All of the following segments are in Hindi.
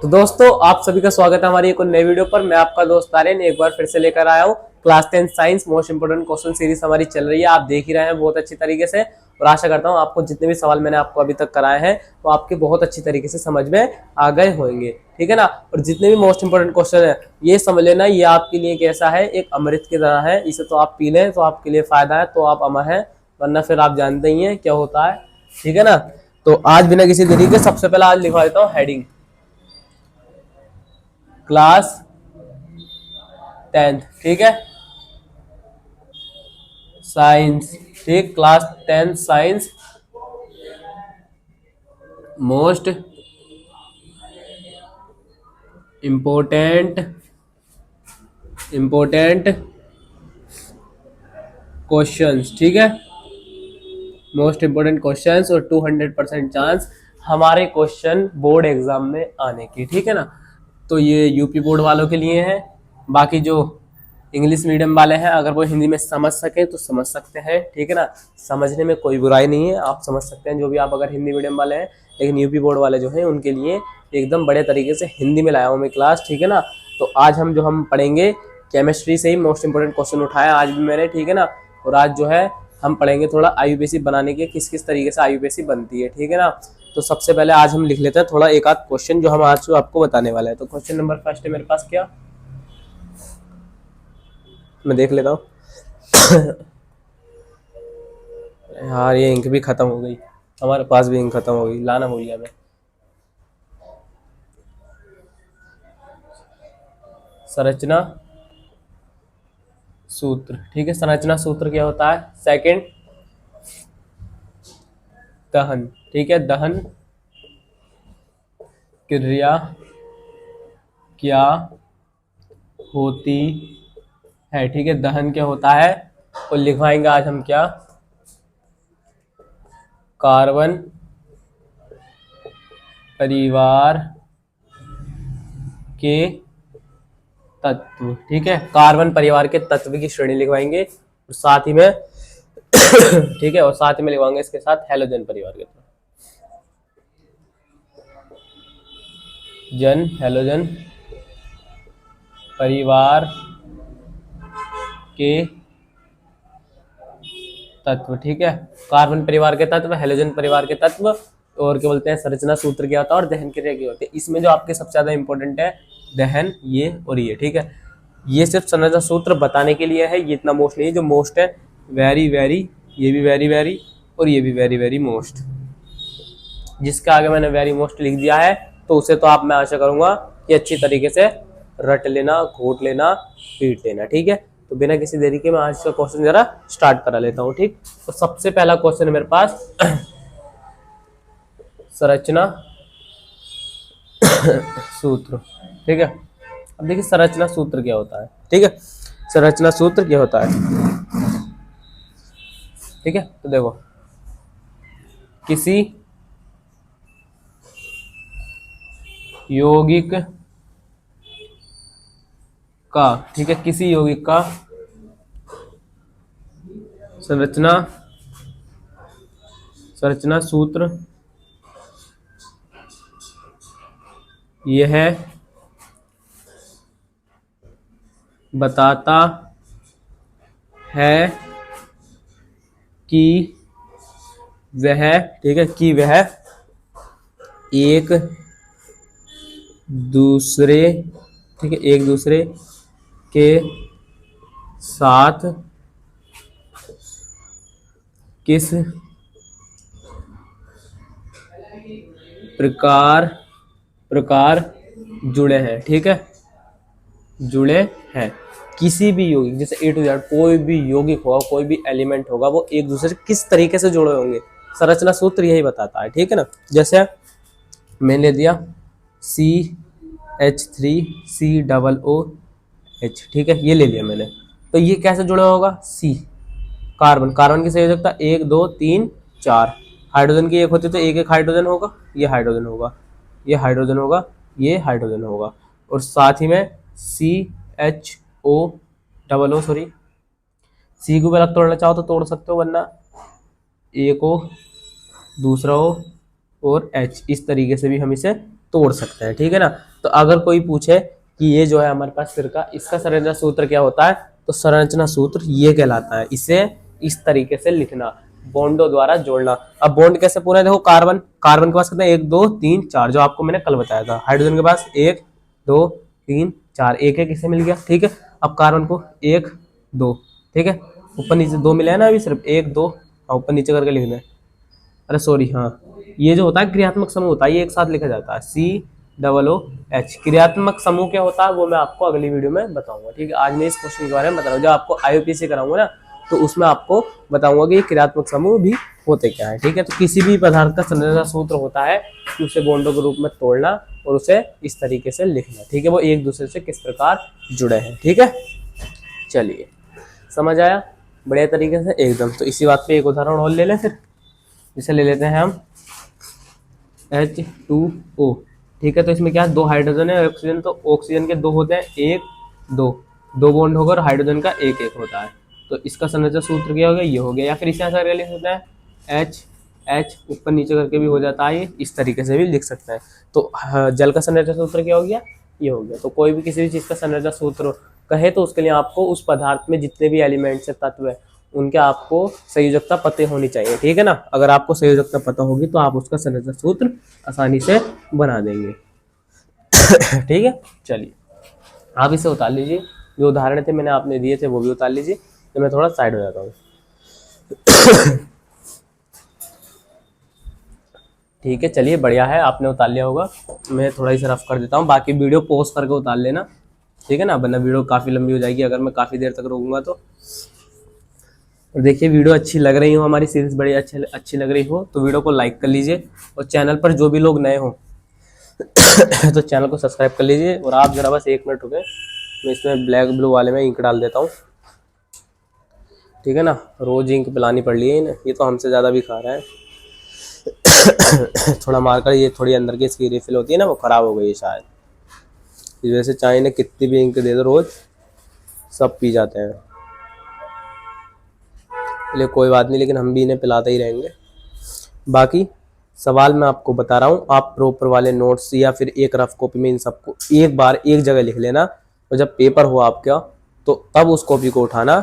तो दोस्तों आप सभी का स्वागत है हमारी एक और नई वीडियो पर। मैं आपका दोस्त आर्यन एक बार फिर से लेकर आया हूँ class 10 science most important question series हमारी चल रही है। आप देख ही रहे हैं बहुत अच्छी तरीके से, और आशा करता हूँ आपको जितने भी सवाल मैंने आपको अभी तक कराए हैं वो आपके बहुत अच्छी तरीके से समझ में आ गए होंगे, ठीक है ना। और जितने भी मोस्ट इंपोर्टेंट क्वेश्चन है ये समझ लेना, ये आपके लिए कैसा है, एक अमृत की तरह है। इसे तो आप पी लें तो आपके लिए फायदा है, तो आप अमर हैं, वरना फिर आप जानते ही हैं क्या होता है, ठीक है ना। तो आज बिना किसी देरी के सबसे पहले आज लिखवा देता हूँ हेडिंग क्लास 10th, ठीक है, साइंस, ठीक, class 10 science most important questions, ठीक है, मोस्ट इंपोर्टेंट क्वेश्चंस और 200% चांस हमारे क्वेश्चन बोर्ड एग्जाम में आने की, ठीक है ना। तो ये यूपी बोर्ड वालों के लिए है, बाकी जो इंग्लिश मीडियम वाले हैं अगर वो हिंदी में समझ सके तो समझ सकते हैं, ठीक है ना। समझने में कोई बुराई नहीं है, आप समझ सकते हैं जो भी आप अगर हिंदी मीडियम वाले हैं, लेकिन यूपी बोर्ड वाले जो हैं उनके लिए एकदम बड़े तरीके से हिंदी में लाया हूँ मैं क्लास, ठीक है ना। तो आज हम पढ़ेंगे केमिस्ट्री से ही मोस्ट इंपोर्टेंट क्वेश्चन उठाया आज भी मैंने, ठीक है ना। और आज जो है हम पढ़ेंगे थोड़ा आईयूपीएसी बनाने के, किस किस तरीके से आईयूपीएसी बनती है, ठीक है ना। तो सबसे पहले आज हम लिख लेते हैं थोड़ा एक आध क्वेश्चन जो हम आज आपको बताने वाले हैं। तो क्वेश्चन नंबर फर्स्ट है मेरे पास, क्या मैं देख लेता हूँ। यार ये इंक भी खत्म हो गई, हमारे पास भी इंक खत्म हो गई, लाना भूल गया मैं। संरचना सूत्र, ठीक है, संरचना सूत्र क्या होता है। सेकंड दहन, ठीक है, दहन क्रिया क्या होती है, ठीक है, दहन क्या होता है। तो लिखवाएंगे आज हम क्या, कार्बन परिवार के तत्व, ठीक है, कार्बन परिवार के तत्व की श्रेणी लिखवाएंगे, और साथ ही में ठीक है, और साथ ही में लिखवाएंगे इसके साथ हैलोजन परिवार के तत्व, हैलोजन परिवार के तत्व, ठीक है, कार्बन परिवार के तत्व, हैलोजन परिवार के तत्व, और क्या बोलते हैं, संरचना सूत्र क्या होता है और दहन क्रिया क्या होती है। इसमें जो आपके सबसे ज्यादा इंपॉर्टेंट है दहन, ये और ये, ठीक है। ये सिर्फ संरचना सूत्र बताने के लिए है, ये इतना मोस्ट नहीं है। जो मोस्ट है वेरी वेरी, ये भी वेरी वेरी, और ये भी वेरी वेरी मोस्ट। जिसके आगे मैंने वेरी मोस्ट लिख दिया है तो उसे तो आप, मैं आशा करूंगा कि अच्छी तरीके से रट लेना, घोट लेना, पीट लेना, ठीक है। तो बिना किसी देरी के मैं आज का क्वेश्चन जरा स्टार्ट करा लेता हूँ, ठीक। तो सबसे पहला क्वेश्चन है मेरे पास संरचना सूत्र, ठीक है। अब देखिए संरचना सूत्र क्या होता है, ठीक है, संरचना सूत्र क्या होता है, ठीक है। तो देखो, किसी यौगिक का, ठीक है, किसी यौगिक का संरचना सूत्र यह बताता है कि वह, ठीक है, कि वह एक दूसरे, ठीक है, एक दूसरे के साथ किस प्रकार जुड़े हैं, ठीक है, जुड़े हैं। किसी भी यौगिक, जैसे ए टू जेड कोई भी यौगिक होगा, कोई भी एलिमेंट होगा, वो एक दूसरे से किस तरीके से जुड़े होंगे, संरचना सूत्र यही बताता है, ठीक है ना। जैसे मैंने ले दिया CH3COOH, ठीक है, ये ले लिया मैंने। तो ये कैसे जुड़ा होगा, सी कार्बन, कार्बन की संयोजकता 1 2 3 4, हाइड्रोजन की एक होती तो एक एक हाइड्रोजन होगा, ये हाइड्रोजन होगा, ये हाइड्रोजन होगा, ये हाइड्रोजन होगा, और साथ ही में CHO सॉरी, सी को भी अलग तोड़ना चाहो तो तोड़ सकते हो, वरना एक हो दूसरा हो और H, इस तरीके से भी हम इसे तोड़ सकते हैं, ठीक है ना। तो अगर कोई पूछे कि ये जो है हमारे पास सिरका, इसका संरचना सूत्र क्या होता है, तो संरचना सूत्र ये कहलाता है, इसे इस तरीके से लिखना, बॉन्डों द्वारा जोड़ना। अब बॉन्ड कैसे पूरा है, देखो कार्बन कार्बन के पास कितने 1 2 3 4, जो आपको मैंने कल बताया था। हाइड्रोजन के पास 1 2 3 4, एक एक इसे मिल गया, ठीक है। अब कार्बन को 1 2, ठीक है, ऊपर नीचे 2 मिले हैं ना अभी, सिर्फ 1 2, ऊपर नीचे करके लिखना है। अरे सॉरी, हाँ, ये जो होता है क्रियात्मक समूह होता है, ये एक साथ लिखा जाता है COOH। क्रियात्मक समूह क्या होता है वो मैं आपको अगली वीडियो में बताऊंगा, ठीक है। आज मैं इस क्वेश्चन के बारे में बता रहा हूँ, जब आपको IUPAC कराऊंगा ना तो उसमें आपको बताऊंगा कि क्रियात्मक समूह भी होते क्या है, ठीक है। तो किसी भी पदार्थ का संरचना सूत्र होता है कि उसे बॉन्डों के रूप में तोड़ना और उसे इस तरीके से लिखना, ठीक है, वो एक दूसरे से किस प्रकार जुड़े हैं, ठीक है। चलिए, समझ आया बढ़िया तरीके से एकदम। तो इसी बात पे एक उदाहरण और ले लें फिर, जिसे ले लेते हैं हम H2O, ठीक है। तो इसमें क्या है, 2 हाइड्रोजन है ऑक्सीजन, तो ऑक्सीजन के 2 होते हैं, 1 2 बॉन्ड होकर हाइड्रोजन का 1 1 होता है। तो इसका संरचना सूत्र क्या हो गया, ये हो गया। या फिर इसे ऐसा करके लिख सकते हैं H ऊपर नीचे करके भी हो जाता है, ये इस तरीके से भी लिख सकते हैं। तो जल का संरचना सूत्र क्या हो गया, ये हो गया। तो कोई भी किसी भी चीज़ का संरचना सूत्र कहे तो उसके लिए आपको उस पदार्थ में जितने भी एलिमेंट्स है, तत्व है, उनके आपको संयोजकता पता होनी चाहिए, ठीक है ना। अगर आपको संयोजकता पता होगी तो आप उसका संरचना सूत्र आसानी से बना देंगे। ठीक है, चलिए आप इसे उतार लीजिए, जो उदाहरण थे मैंने आपने दिए थे वो भी उतार लीजिए। तो मैं थोड़ा साइड हो जाता हूँ। ठीक है, चलिए बढ़िया है, आपने उतार लिया होगा। मैं थोड़ा इसे रफ कर देता हूँ, बाकी वीडियो पॉज करके उतार लेना, ठीक है ना, वरना वीडियो काफ़ी लंबी हो जाएगी अगर मैं काफ़ी देर तक रोकूंगा तो। और देखिए, वीडियो अच्छी लग रही हो, हमारी सीरीज बड़ी अच्छी लग रही हो तो वीडियो को लाइक कर लीजिए, और चैनल पर जो भी लोग नए हो तो चैनल को सब्सक्राइब कर लीजिए। और आप जरा बस 1 मिनट रुके, मैं इसमें ब्लैक ब्लू वाले में इंक डाल देता हूँ, ठीक है ना। रोज इंक पिलानी पड़ रही है, ये तो हमसे ज़्यादा भी खा रहा है। थोड़ा मारकर, ये थोड़ी अंदर की इसकी रिफिल होती है ना, वो ख़राब हो गई है शायद, इस वजह से चाहे ने कितनी भी इंक दे दो रोज, सब पी जाते हैं। चलिए कोई बात नहीं, लेकिन हम भी इन्हें पिलाते ही रहेंगे। बाकी सवाल मैं आपको बता रहा हूँ, आप प्रॉपर वाले नोट्स या फिर एक रफ कॉपी में इन सबको एक बार एक जगह लिख लेना, और जब पेपर हो आपका तो तब उस कॉपी को उठाना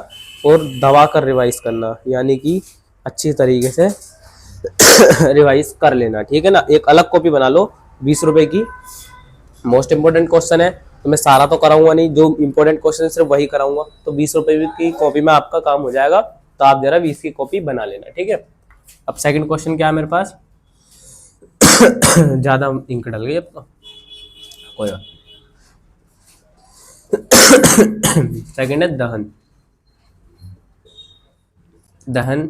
और दबा कर रिवाइज करना, यानी कि अच्छी तरीके से रिवाइज कर लेना, ठीक है ना। एक अलग कॉपी बना लो 20 रुपए की, मोस्ट इंपोर्टेंट क्वेश्चन है, तो मैं सारा तो कराऊंगा नहीं, जो इंपॉर्टेंट क्वेश्चन सिर्फ वही कराऊंगा, तो 20 रुपए की कॉपी में आपका काम हो जाएगा। तो आप जरा 20 की कॉपी बना लेना, ठीक है। अब सेकंड क्वेश्चन क्या है मेरे पास, ज्यादा इंक डल गई अब तो, कोई बात। सेकंड है दहन। दहन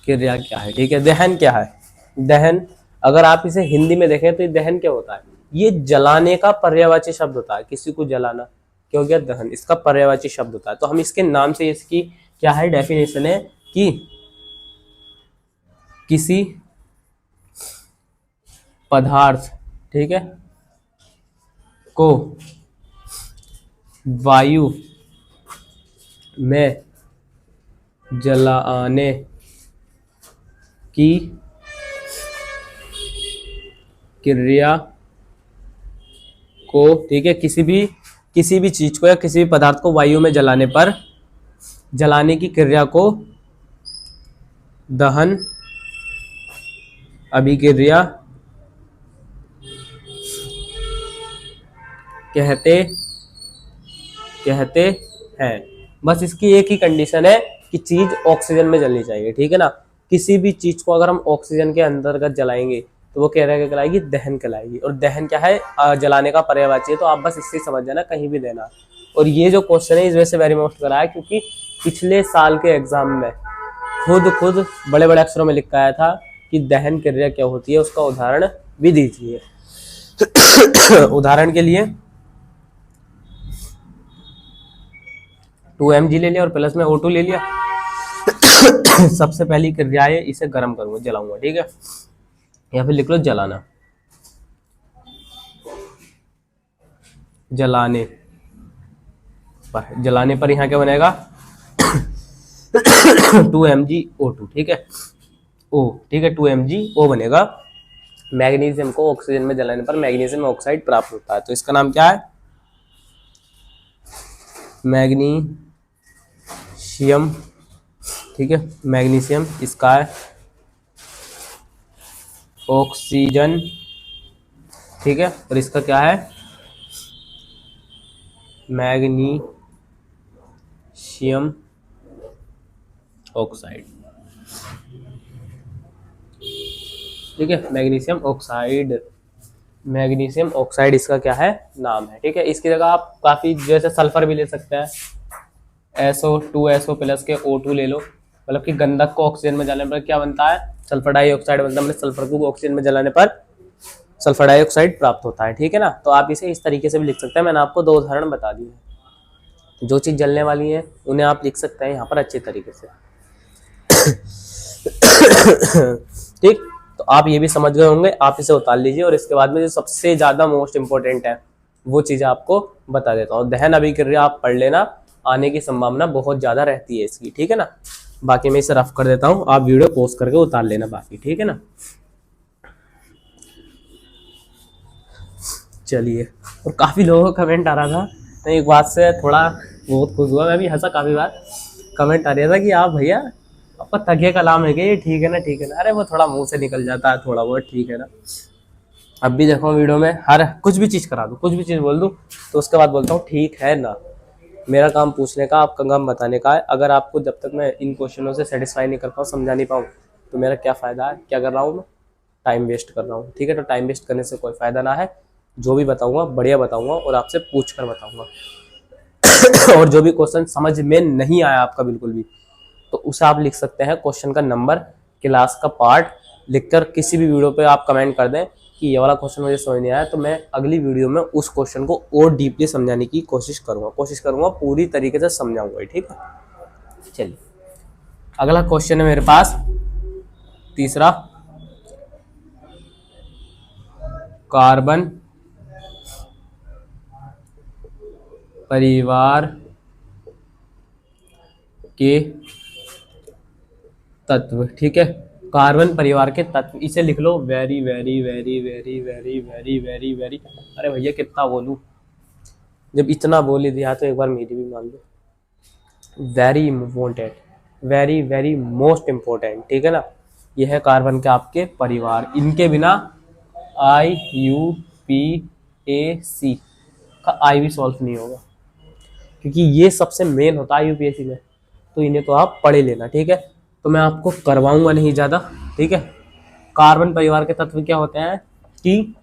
क्रिया क्या है, ठीक है। दहन क्या है, दहन अगर आप इसे हिंदी में देखें तो दहन क्या होता है, ये जलाने का पर्यायवाची शब्द होता है। किसी को जलाना क्या हो गया, दहन, इसका पर्यायवाची शब्द होता है। तो हम इसके नाम से इसकी क्या है डेफिनेशन है कि किसी पदार्थ, ठीक है, को वायु में जलाने की क्रिया को, ठीक है, किसी भी चीज को या किसी भी पदार्थ को वायु में जलाने पर, जलाने की क्रिया को दहन अभिक्रिया कहते हैं। बस इसकी एक ही कंडीशन है कि चीज ऑक्सीजन में जलनी चाहिए, ठीक है ना। किसी भी चीज को अगर हम ऑक्सीजन के अंतर्गत जलाएंगे तो वो क्या कहलाएगी, दहन कहलाएगी। और दहन क्या है, जलाने का पर्यायवाची है। तो आप बस इससे समझ जाना, कहीं भी देना। और ये जो क्वेश्चन है इस वजह से वेरी मोस्ट करा है क्योंकि पिछले साल के एग्जाम में खुद बड़े बड़े अक्षरों में लिखा आया था कि दहन क्रिया क्या होती है, उसका उदाहरण भी दीजिए। उदाहरण के लिए 2mg ले लिया और प्लस में O2 ले लिया। सबसे पहली क्रिया है, इसे गर्म करूंगा, जलाऊंगा, ठीक है। या फिर लिख लो जलाना, जलाने पर यहाँ क्या बनेगा 2mg O2, ठीक है, O, ठीक है, 2mg O बनेगा। मैग्नीशियम को ऑक्सीजन में जलाने पर मैग्नीशियम ऑक्साइड प्राप्त होता है। तो इसका नाम क्या है? मैग्नीशियम। ठीक है, मैग्नीशियम इसका है ऑक्सीजन। ठीक है, और इसका क्या है? Magnesium oxide. ठीक है, मैग्नीशियम ऑक्साइड। मैग्नीशियम ऑक्साइड इसका क्या है? नाम है। ठीक है, इसकी जगह आप काफी जैसे सल्फर भी ले सकते हैं, SO2SO+ के O2 ले लो, मतलब कि गंधक को ऑक्सीजन में जलाने पर क्या बनता है? सल्फर डाइऑक्साइड बनता है। मतलब सल्फर को ऑक्सीजन में जलाने पर सल्फर डाइऑक्साइड प्राप्त होता है। ठीक है ना, तो आप इसे इस तरीके से भी लिख सकते हैं। मैंने आपको 2 उदाहरण बता दिए हैं। जो चीज जलने वाली है उन्हें आप लिख सकते हैं यहाँ पर अच्छे तरीके से। ठीक, तो आप ये भी समझ गए होंगे, आप इसे उतार लीजिए। और इसके बाद में जो सबसे ज्यादा मोस्ट इंपॉर्टेंट है वो चीजें आपको बता देता हूँ। दहन अभिक्रिया आप पढ़ लेना, आने की संभावना बहुत ज्यादा रहती है इसकी। ठीक है ना, बाकी मैं इसे रफ कर देता हूँ, आप वीडियो पॉज करके उतार लेना बाकी। ठीक है ना, चलिए। और काफी लोगों का कमेंट आ रहा था, तो एक बात से थोड़ा बहुत खुश हुआ, मैं भी हंसा काफी बार। कमेंट आ रहा था कि आप भैया आपका तकिया कलाम है कि ये ठीक है ना, ठीक है ना। अरे वो थोड़ा मुंह से निकल जाता है थोड़ा बहुत, ठीक है ना। अब भी देखो वीडियो में हर कुछ भी चीज करा दूं, कुछ भी चीज बोल दूं, तो उसके बाद बोलता हूँ ठीक है ना। मेरा काम पूछने का, आपका काम बताने का है। अगर आपको जब तक मैं इन क्वेश्चनों से सेटिस्फाई नहीं कर पाऊँ, समझा नहीं पाऊँ, तो मेरा क्या फायदा है? क्या कर रहा हूँ मैं? टाइम वेस्ट कर रहा हूँ। ठीक है, तो टाइम वेस्ट करने से कोई फायदा ना है। जो भी बताऊंगा बढ़िया बताऊंगा और आपसे पूछ कर बताऊंगा। और जो भी क्वेश्चन समझ में नहीं आया आपका बिल्कुल भी, तो उसे आप लिख सकते हैं क्वेश्चन का नंबर, क्लास का पार्ट लिखकर किसी भी वीडियो पे आप कमेंट कर दें कि ये वाला क्वेश्चन मुझे समझ नहीं आया, तो मैं अगली वीडियो में उस क्वेश्चन को और डीपली समझाने की कोशिश करूंगा, पूरी तरीके से समझाऊंगा। ठीक है, चलिए अगला क्वेश्चन है मेरे पास, तीसरा। कार्बन परिवार के तत्व। ठीक है, कार्बन परिवार के तत्व, इसे लिख लो very very very very very very very very. अरे भैया कितना बोलूं, जब इतना बोल ही दिया तो एक बार मेरी भी मान लो। Very important, very very most important. ठीक है ना, यह है कार्बन के आपके परिवार। इनके बिना IUPAC का आई भी सॉल्व नहीं होगा, क्योंकि ये सबसे मेन होता है यूपीएससी में। तो इन्हें तो आप पढ़ ही लेना। ठीक है, तो मैं आपको करवाऊंगा नहीं ज़्यादा। ठीक है, कार्बन परिवार के तत्व क्या होते हैं कि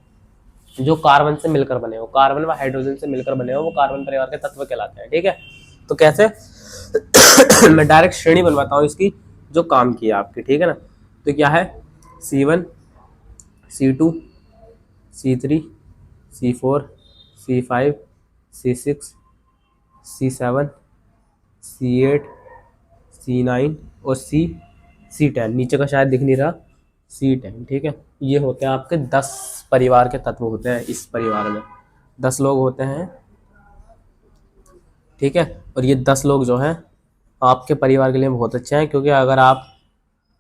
जो कार्बन से मिलकर बने हो, कार्बन व हाइड्रोजन से मिलकर बने हो, वो कार्बन परिवार के तत्व कहलाते हैं। ठीक है, तो कैसे? मैं डायरेक्ट श्रेणी बनवाता हूँ इसकी जो काम की है आपकी। ठीक है ना, तो क्या है? C1 C2 C3 C4 C5 C6 C7 C8 C9 और C10। नीचे का शायद दिख नहीं रहा, C10। ठीक है, ये होते हैं आपके 10 परिवार के तत्व होते हैं। इस परिवार में 10 लोग होते हैं। ठीक है, और ये 10 लोग जो हैं आपके परिवार के लिए बहुत अच्छे हैं, क्योंकि अगर आप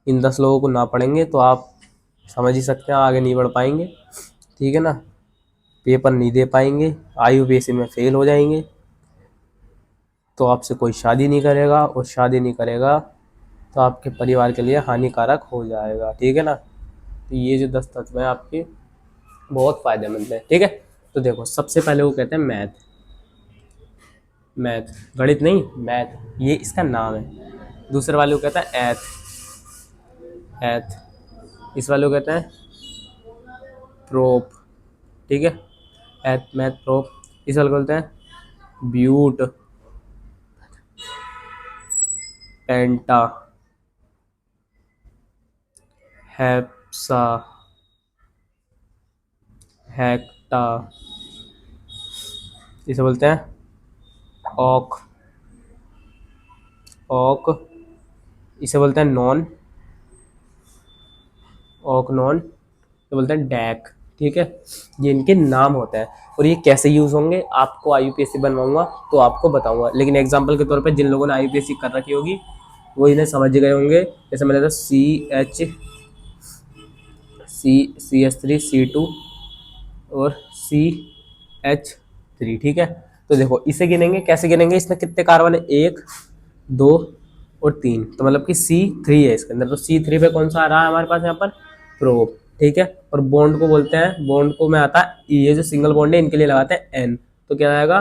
इन 10 लोगों को ना पढ़ेंगे तो आप समझ ही सकते हैं आगे नहीं बढ़ पाएंगे। ठीक है ना, पेपर नहीं दे पाएंगे, IUPAC में फेल हो जाएंगे, तो आपसे कोई शादी नहीं करेगा, और शादी नहीं करेगा तो आपके परिवार के लिए हानिकारक हो जाएगा। ठीक है ना, तो ये जो 10 तत्व हैं आपके बहुत फायदेमंद है। ठीक है, तो देखो सबसे पहले वो कहते हैं मैथ, गणित नहीं, मैथ, ये इसका नाम है। दूसरे वाले को कहता है एथ, इस वाले को कहते हैं प्रोप। ठीक है, एथ मैथ प्रोप। इस वाले को बोलते हैं ब्यूट, पेंटा, हेप्सा, हेक्टा, इसे बोलते हैं ऑक, इसे बोलते हैं नॉन, ऑक नॉन, इसे बोलते हैं डैक। ठीक है, ये इनके नाम होते हैं। और ये कैसे यूज होंगे आपको IUPAC बनवाऊंगा तो आपको बताऊंगा, लेकिन एग्जाम्पल के तौर पे जिन लोगों ने IUPAC कर रखी होगी वो इन्हें समझ गए होंगे। जैसे मैंने तो CH3 C2 और CH3, ठीक है। तो देखो इसे गिनेंगे, कैसे गिनेंगे, इसमें कितने कार्बन है, 1 2 और 3, तो मतलब कि C3 है इसके अंदर। तो C3 पे कौन सा आ रहा है हमारे पास यहाँ पर, प्रो, ठीक है। और बॉन्ड को बोलते हैं, बॉन्ड को में आता है, ये जो सिंगल बॉन्ड है इनके लिए लगाते हैं N, तो क्या आएगा,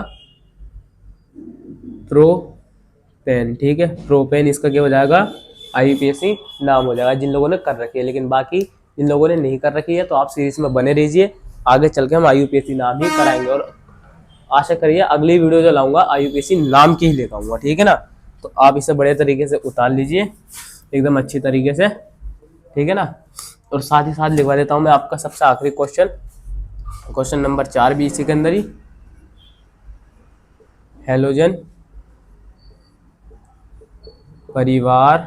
प्रोपेन, ठीक है। प्रोपेन इसका क्या हो जाएगा, IUPAC नाम हो जाएगा जिन लोगों ने कर रखी है। लेकिन बाकी जिन लोगों ने नहीं कर रखी है तो आप सीरीज में बने रहिए, आगे चल के हम IUPAC नाम ही कराएंगे। और आशा करिए अगली वीडियो जो लाऊंगा IUPAC नाम की ही लेकर आऊंगा, ठीक है ना। तो आप इसे बड़े तरीके से उतार लीजिए एकदम अच्छी तरीके से, ठीक है ना। और साथ ही साथ लिखवा देता हूँ मैं आपका सबसे आखिरी क्वेश्चन, क्वेश्चन नंबर 4 भी इसी के अंदर ही, हेलोजन परिवार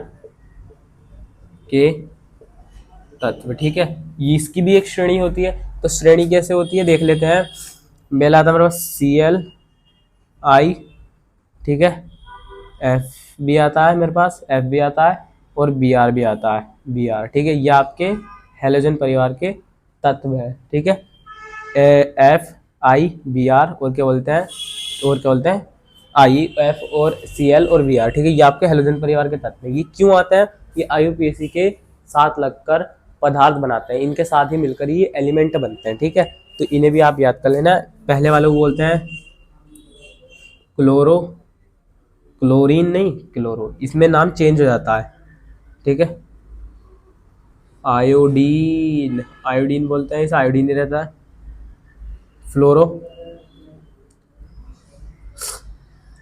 के तत्व, ठीक है। ये इसकी भी एक श्रेणी होती है, तो श्रेणी कैसे होती है देख लेते हैं। पहला आता है मेरे पास CLI, ठीक है, F भी आता है मेरे पास, F भी आता है, और Br भी आता है, Br, ठीक है। ये आपके हेलोजन परिवार के तत्व है, ठीक है। FIBr और क्या बोलते हैं, IF और Cl और Br, ठीक है। ये आपके हेलोजन परिवार के तत्व है। ये क्यों आते हैं, ये IUPAC के साथ लगकर पदार्थ बनाते हैं, इनके साथ ही मिलकर ये एलिमेंट बनते हैं, ठीक है। तो इन्हें भी आप याद कर लेना। पहले वालों को बोलते हैं क्लोरो, क्लोरीन नहीं क्लोरो, इसमें नाम चेंज हो जाता है, ठीक है। आयोडीन, आयोडीन बोलते हैं, इसे आयोडीन ही रहता है। फ्लोरो,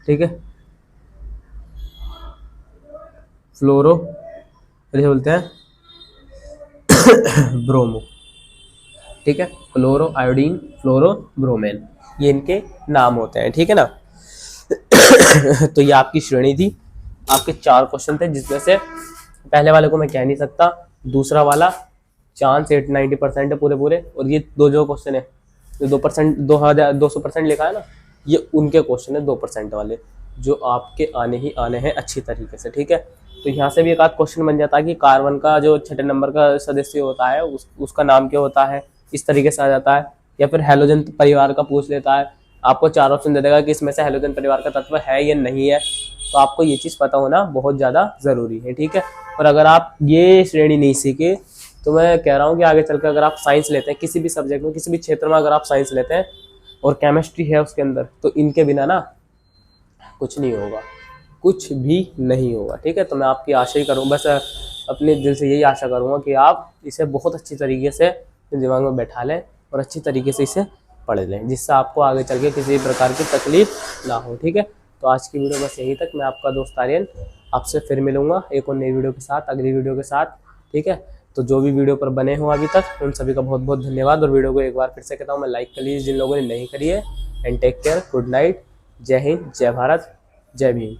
ठीक है, फ्लोरो, इसे बोलते हैं ब्रोमो, ठीक है। क्लोरो, आयोडीन, फ्लोरो, ब्रोमेन, ये इनके नाम होते हैं, ठीक है ना। तो ये आपकी श्रेणी थी, आपके 4 क्वेश्चन थे, जिसमें से पहले वाले को मैं कह नहीं सकता, दूसरा वाला चांस 80-90% है पूरे, और ये दो जो क्वेश्चन है, जो 2%, 200% लिखा है ना, ये उनके क्वेश्चन है 2% वाले, जो आपके आने ही आने हैं अच्छी तरीके से, ठीक है। तो यहाँ से भी एक आध क्वेश्चन बन जाता है कि कार्बन का जो 6 नंबर का सदस्य होता है उसका नाम क्या होता है, इस तरीके से आ जाता है। या फिर हेलोजन परिवार का पूछ लेता है, आपको 4 ऑप्शन दे देगा कि इसमें से हेलोजन परिवार का तत्व है या नहीं है। तो आपको ये चीज़ पता होना बहुत ज़्यादा ज़रूरी है, ठीक है। और अगर आप ये श्रेणी नहीं सीखे, तो मैं कह रहा हूँ कि आगे चलकर अगर आप साइंस लेते हैं, किसी भी सब्जेक्ट में, किसी भी क्षेत्र में अगर आप साइंस लेते हैं और केमिस्ट्री है उसके अंदर, तो इनके बिना ना कुछ नहीं होगा, कुछ भी नहीं होगा, ठीक है। तो मैं आपकी आशा ही करूँ, बस अपने दिल से यही आशा करूँगा कि आप इसे बहुत अच्छी तरीके से दिमाग में बैठा लें और अच्छी तरीके से इसे पढ़ लें, जिससे आपको आगे चल के किसी प्रकार की तकलीफ ना हो, ठीक है। तो आज की वीडियो बस यहीं तक। मैं आपका दोस्त आर्यन आपसे फिर मिलूंगा एक और नई वीडियो के साथ, अगली वीडियो के साथ, ठीक है। तो जो भी वीडियो पर बने हो अभी तक, उन सभी का बहुत बहुत धन्यवाद। और वीडियो को एक बार फिर से कहता हूँ मैं, लाइक कर लीजिए जिन लोगों ने नहीं करी है। And take care, good night, जय हिंद, जय भारत, जय भीम।